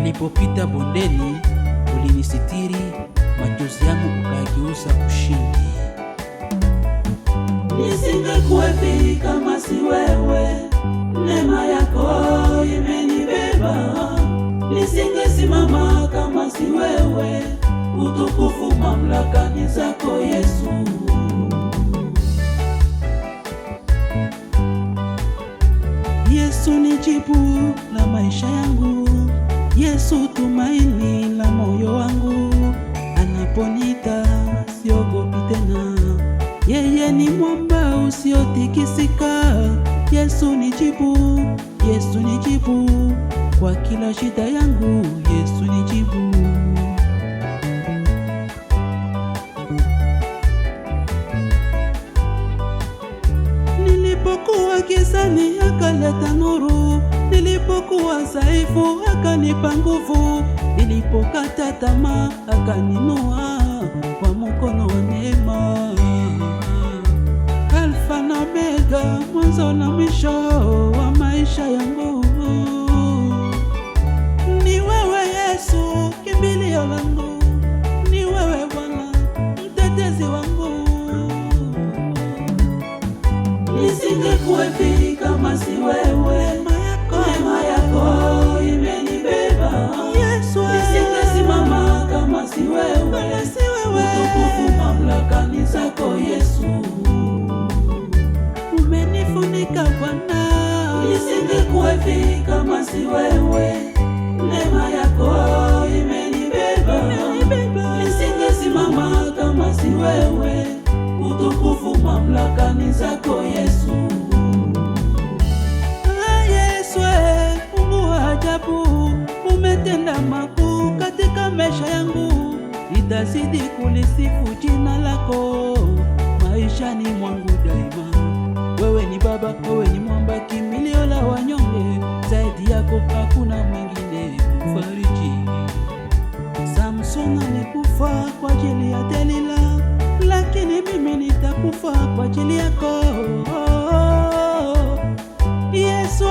Nilipopita bondeni, ulinisitiri, machozi yangu ukageuza ushindi. Nisingekuwepi kama si wewe, neema yako imenibeba. Nisingesimama kama si wewe, utukufu mamlaka ni zako Yesu. Yesu ni jibu la maisha yangu, Yesu tumaini la moyo wangu. Anaponita siogopi tena, yeye ni mwamba usiotikisika. Yesu ni jibu, Yesu ni jibu kwa kila shida yangu, Yesu ni jibu. Nilipokuwa gizani akaleta nuru, nilipokuwa dhaifu akanipa nguvu, nilipokata tamaa akaninua kwa mkono wa neema. Alfa na Omega, mwanzo na mwisho wa maisha yangu, ni wewe Yesu, kimbilio langu, ni wewe Bwana, mtetezi wangu. Nisingekuwepi kama si wewe, neema yako imenibeba. Nisingesimama kama si wewe, utukufu mamlaka ni zako Yesu. Umenifunika Bwana. Nisingekuwepi kama si wewe, neema yako imenibeba. Nisingesimama kama si wewe, utukufu mamlaka ni zako Yesu. Yesu, Mungu wa ajabu, umetenda makuu katika maisha yangu. Nitazidi kulisifu jina lako maishani mwangu daima. Wewe ni Baba, wewe ni mwamba, kimbilio la wanyonge, zaidi yako hakuna mwingine mfariji. Samson alikufa kwa ajili ya Delila, lakini mimi nitakufa kwa ajili yako. Yesu,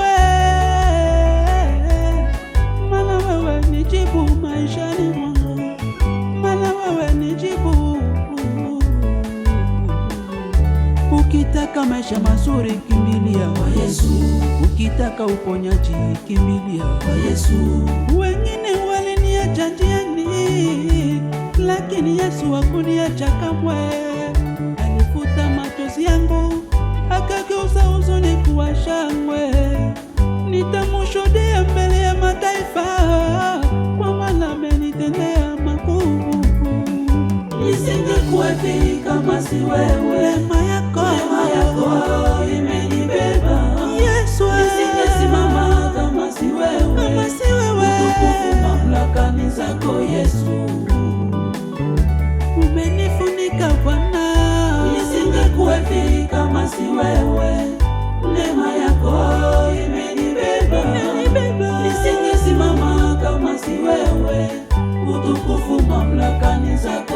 maana wewe ni jibu maishani mwangu, maana wewe ni jibu. Ukitaka maisha mazuri, kimbilia kwa Yesu. Ukitaka uponyaji, kimbilia kwa Yesu. Wengine waliniacha njiani, lakini Yesu hakuniacha kamwe. Alifuta machozi yangu, akageuza huzuni kuwa shangwe. Nitamshuhudia mbele ya mataifa, kwa maana amenitendea makuu. Nisingekuwepi kama si wewe, neema yako imenibeba. Nisingesimama kama si wewe, utukufu mamlaka ni zako Yesu. Umenifunika Bwana. Nisingekuwepi kama si wewe, neema yako imenibeba. Nisingesimama kama si wewe, utukufu mamlaka ni zako